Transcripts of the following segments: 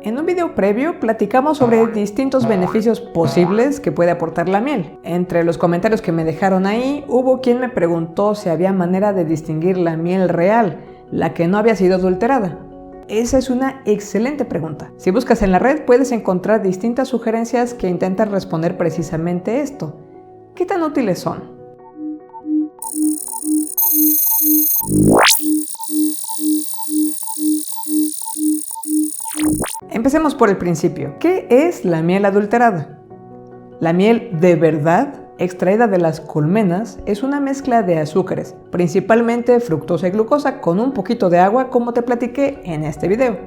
En un video previo platicamos sobre distintos beneficios posibles que puede aportar la miel. Entre los comentarios que me dejaron ahí, hubo quien me preguntó si había manera de distinguir la miel real, la que no había sido adulterada. Esa es una excelente pregunta. Si buscas en la red puedes encontrar distintas sugerencias que intentan responder precisamente esto. ¿Qué tan útiles son? Empecemos por el principio. ¿Qué es la miel adulterada? La miel de verdad, extraída de las colmenas, es una mezcla de azúcares, principalmente fructosa y glucosa, con un poquito de agua, como te platiqué en este video.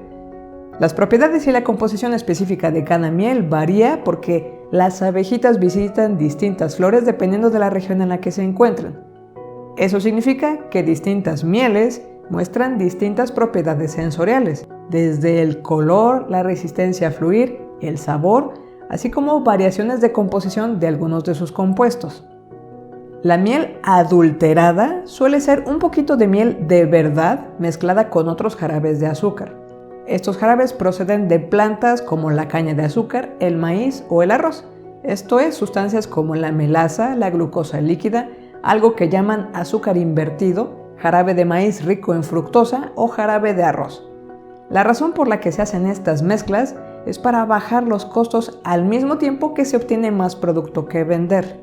Las propiedades y la composición específica de cada miel varía porque las abejitas visitan distintas flores dependiendo de la región en la que se encuentran. Eso significa que distintas mieles muestran distintas propiedades sensoriales, desde el color, la resistencia a fluir, el sabor, así como variaciones de composición de algunos de sus compuestos. La miel adulterada suele ser un poquito de miel de verdad mezclada con otros jarabes de azúcar. Estos jarabes proceden de plantas como la caña de azúcar, el maíz o el arroz. Esto es, sustancias como la melaza, la glucosa líquida, algo que llaman azúcar invertido, jarabe de maíz rico en fructosa o jarabe de arroz. La razón por la que se hacen estas mezclas es para bajar los costos al mismo tiempo que se obtiene más producto que vender.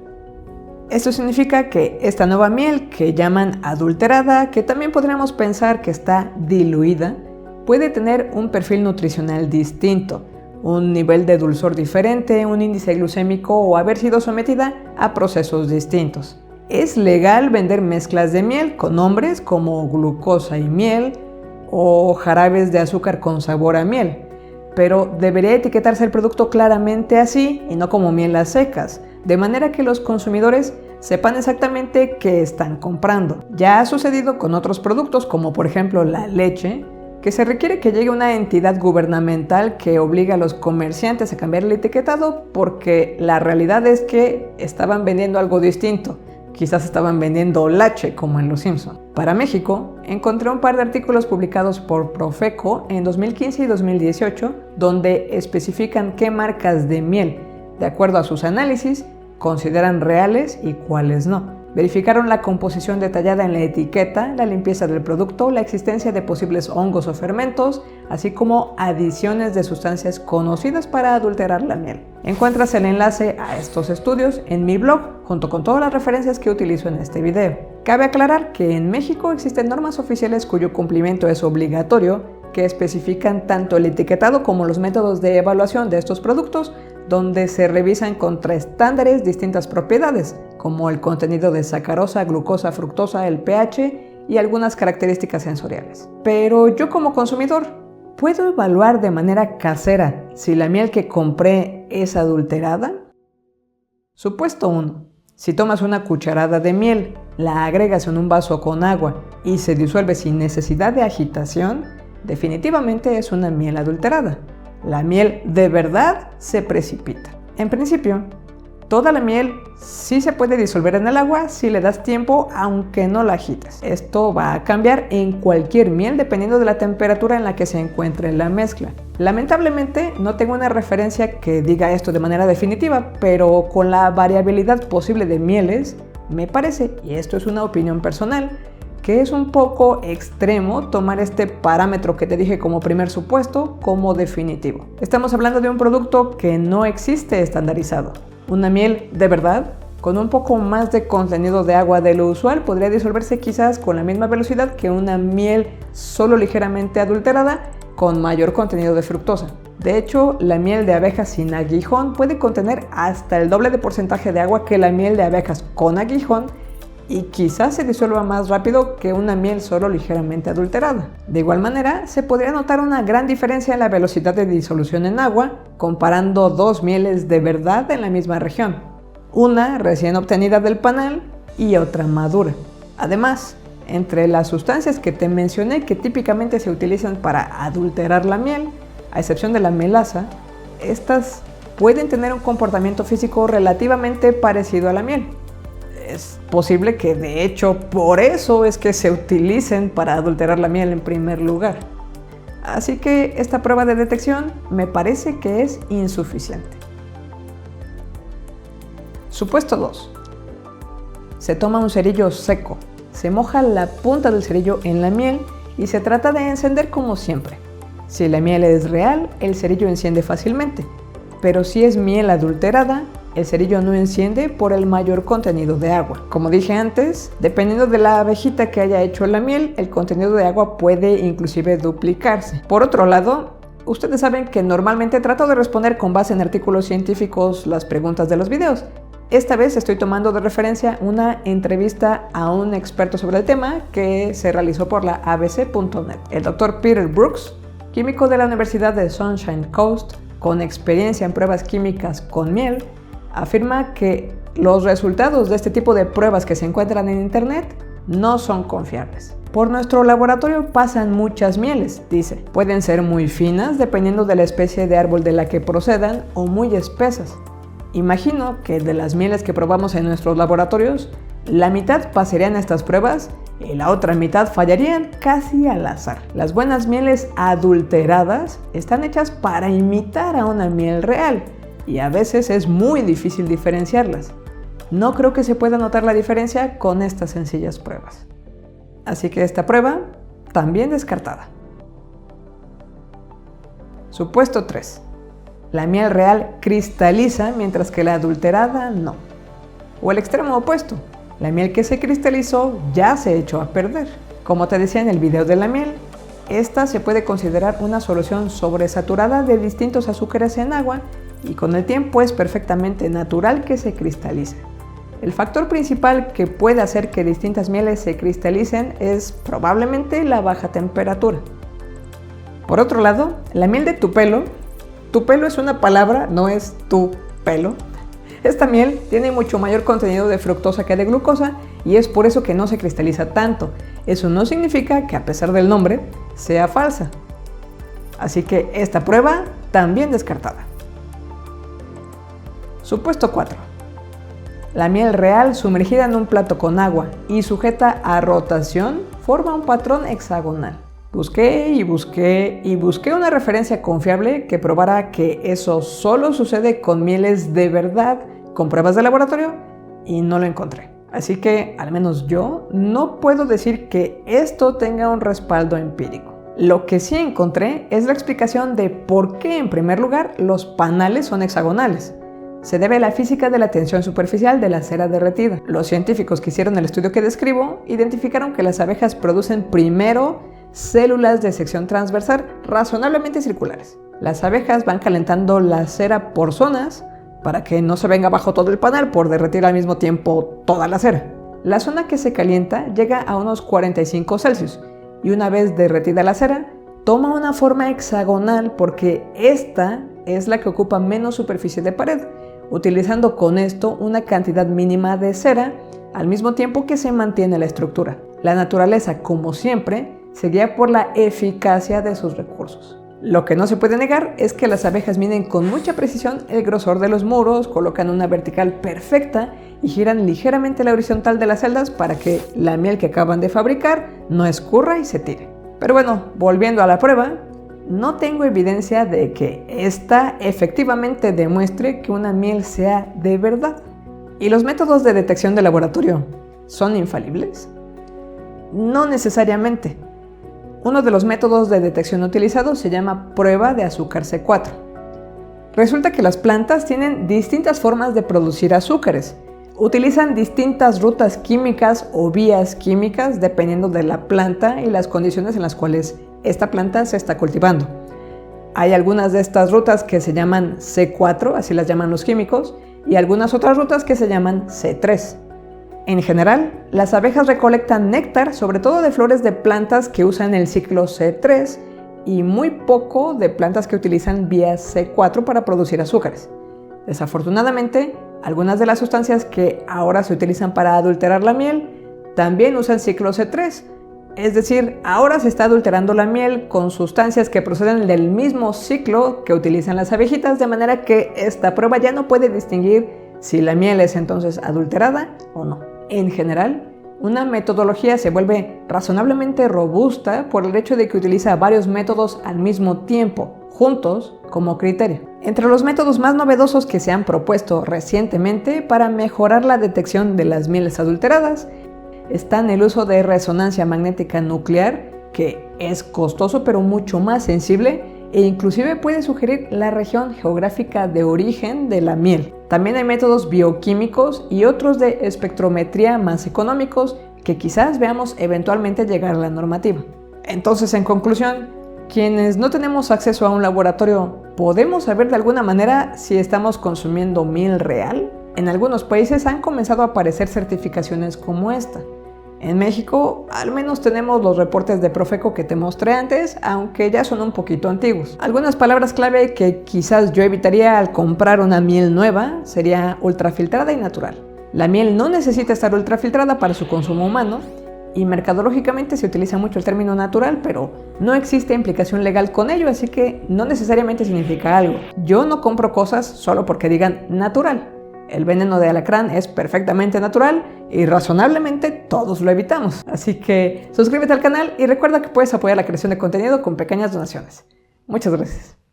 Esto significa que esta nueva miel, que llaman adulterada, que también podríamos pensar que está diluida, puede tener un perfil nutricional distinto, un nivel de dulzor diferente, un índice glucémico o haber sido sometida a procesos distintos. Es legal vender mezclas de miel con nombres como glucosa y miel o jarabes de azúcar con sabor a miel, pero debería etiquetarse el producto claramente así y no como miel a secas, de manera que los consumidores sepan exactamente qué están comprando. Ya ha sucedido con otros productos como por ejemplo la leche, que se requiere que llegue una entidad gubernamental que obliga a los comerciantes a cambiar el etiquetado porque la realidad es que estaban vendiendo algo distinto. Quizás estaban vendiendo leche como en Los Simpson. Para México, encontré un par de artículos publicados por Profeco en 2015 y 2018 donde especifican qué marcas de miel, de acuerdo a sus análisis, consideran reales y cuáles no. Verificaron la composición detallada en la etiqueta, la limpieza del producto, la existencia de posibles hongos o fermentos, así como adiciones de sustancias conocidas para adulterar la miel. Encuentras el enlace a estos estudios en mi blog, junto con todas las referencias que utilizo en este video. Cabe aclarar que en México existen normas oficiales cuyo cumplimiento es obligatorio, que especifican tanto el etiquetado como los métodos de evaluación de estos productos, donde se revisan contra estándares distintas propiedades, como el contenido de sacarosa, glucosa, fructosa, el pH y algunas características sensoriales. Pero yo como consumidor, ¿puedo evaluar de manera casera si la miel que compré es adulterada? Supuesto 1. Si tomas una cucharada de miel, la agregas en un vaso con agua y se disuelve sin necesidad de agitación, definitivamente es una miel adulterada. La miel de verdad se precipita. En principio, toda la miel sí se puede disolver en el agua si le das tiempo, aunque no la agites. Esto va a cambiar en cualquier miel dependiendo de la temperatura en la que se encuentre la mezcla. Lamentablemente no tengo una referencia que diga esto de manera definitiva, pero con la variabilidad posible de mieles, me parece, y esto es una opinión personal, que es un poco extremo tomar este parámetro que te dije como primer supuesto como definitivo. Estamos hablando de un producto que no existe estandarizado. Una miel de verdad, con un poco más de contenido de agua de lo usual, podría disolverse quizás con la misma velocidad que una miel solo ligeramente adulterada con mayor contenido de fructosa. De hecho, la miel de abejas sin aguijón puede contener hasta el doble de porcentaje de agua que la miel de abejas con aguijón, y quizás se disuelva más rápido que una miel solo ligeramente adulterada. De igual manera, se podría notar una gran diferencia en la velocidad de disolución en agua comparando dos mieles de verdad en la misma región, una recién obtenida del panal y otra madura. Además, entre las sustancias que te mencioné que típicamente se utilizan para adulterar la miel, a excepción de la melaza, estas pueden tener un comportamiento físico relativamente parecido a la miel. Es posible que de hecho por eso es que se utilicen para adulterar la miel en primer lugar. Así que esta prueba de detección me parece que es insuficiente. Supuesto 2. Se toma un cerillo seco, se moja la punta del cerillo en la miel y se trata de encender como siempre. Si la miel es real, el cerillo enciende fácilmente, pero si es miel adulterada, el cerillo no enciende por el mayor contenido de agua. Como dije antes, dependiendo de la abejita que haya hecho la miel, el contenido de agua puede inclusive duplicarse. Por otro lado, ustedes saben que normalmente trato de responder con base en artículos científicos las preguntas de los videos. Esta vez estoy tomando de referencia una entrevista a un experto sobre el tema que se realizó por la abc.net. El Dr. Peter Brooks, químico de la Universidad de Sunshine Coast, con experiencia en pruebas químicas con miel, afirma que los resultados de este tipo de pruebas que se encuentran en internet no son confiables. Por nuestro laboratorio pasan muchas mieles, dice. Pueden ser muy finas dependiendo de la especie de árbol de la que procedan o muy espesas. Imagino que de las mieles que probamos en nuestros laboratorios, la mitad pasarían estas pruebas y la otra mitad fallarían casi al azar. Las buenas mieles adulteradas están hechas para imitar a una miel real y a veces es muy difícil diferenciarlas. No creo que se pueda notar la diferencia con estas sencillas pruebas. Así que esta prueba también descartada. Supuesto 3. La miel real cristaliza mientras que la adulterada no. O el extremo opuesto. La miel que se cristalizó ya se echó a perder. Como te decía en el video de la miel, esta se puede considerar una solución sobresaturada de distintos azúcares en agua y con el tiempo es perfectamente natural que se cristalice. El factor principal que puede hacer que distintas mieles se cristalicen es probablemente la baja temperatura. Por otro lado, la miel de tupelo es una palabra, no es tu pelo. Esta miel tiene mucho mayor contenido de fructosa que de glucosa y es por eso que no se cristaliza tanto. Eso no significa que a pesar del nombre sea falsa. Así que esta prueba también descartada. Supuesto 4. La miel real sumergida en un plato con agua y sujeta a rotación forma un patrón hexagonal. Busqué y busqué una referencia confiable que probara que eso solo sucede con mieles de verdad con pruebas de laboratorio y no lo encontré. Así que, al menos yo, no puedo decir que esto tenga un respaldo empírico. Lo que sí encontré es la explicación de por qué, en primer lugar, los panales son hexagonales. Se debe a la física de la tensión superficial de la cera derretida. Los científicos que hicieron el estudio que describo identificaron que las abejas producen primero células de sección transversal razonablemente circulares. Las abejas van calentando la cera por zonas para que no se venga abajo todo el panal por derretir al mismo tiempo toda la cera. La zona que se calienta llega a unos 45 Celsius y una vez derretida la cera, toma una forma hexagonal porque esta es la que ocupa menos superficie de pared, utilizando con esto una cantidad mínima de cera al mismo tiempo que se mantiene la estructura. La naturaleza, como siempre, se guía por la eficacia de sus recursos. Lo que no se puede negar es que las abejas miden con mucha precisión el grosor de los muros, colocan una vertical perfecta y giran ligeramente la horizontal de las celdas para que la miel que acaban de fabricar no escurra y se tire. Pero bueno, volviendo a la prueba, no tengo evidencia de que esta efectivamente demuestre que una miel sea de verdad. ¿Y los métodos de detección de laboratorio son infalibles? No necesariamente. Uno de los métodos de detección utilizados se llama prueba de azúcar C4. Resulta que las plantas tienen distintas formas de producir azúcares. Utilizan distintas rutas químicas o vías químicas dependiendo de la planta y las condiciones en las cuales esta planta se está cultivando. Hay algunas de estas rutas que se llaman C4, así las llaman los químicos, y algunas otras rutas que se llaman C3. En general, las abejas recolectan néctar, sobre todo de flores de plantas que usan el ciclo C3 y muy poco de plantas que utilizan vías C4 para producir azúcares. Desafortunadamente, algunas de las sustancias que ahora se utilizan para adulterar la miel también usan ciclo C3. Es decir, ahora se está adulterando la miel con sustancias que proceden del mismo ciclo que utilizan las abejitas, de manera que esta prueba ya no puede distinguir si la miel es entonces adulterada o no. En general, Una metodología se vuelve razonablemente robusta por el hecho de que utiliza varios métodos al mismo tiempo, juntos como criterio. Entre los métodos más novedosos que se han propuesto recientemente para mejorar la detección de las mieles adulteradas están el uso de resonancia magnética nuclear, que es costoso pero mucho más sensible e inclusive puede sugerir la región geográfica de origen de la miel. También hay métodos bioquímicos y otros de espectrometría más económicos que quizás veamos eventualmente llegar a la normativa. Entonces, en conclusión, quienes no tenemos acceso a un laboratorio, ¿podemos saber de alguna manera si estamos consumiendo miel real? En algunos países han comenzado a aparecer certificaciones como esta. En México, al menos tenemos los reportes de Profeco que te mostré antes, aunque ya son un poquito antiguos. Algunas palabras clave que quizás yo evitaría al comprar una miel nueva sería ultrafiltrada y natural. La miel no necesita estar ultrafiltrada para su consumo humano, y mercadológicamente se utiliza mucho el término natural, pero no existe implicación legal con ello, así que no necesariamente significa algo. Yo no compro cosas solo porque digan natural. El veneno de alacrán es perfectamente natural y razonablemente todos lo evitamos. Así que suscríbete al canal y recuerda que puedes apoyar la creación de contenido con pequeñas donaciones. Muchas gracias.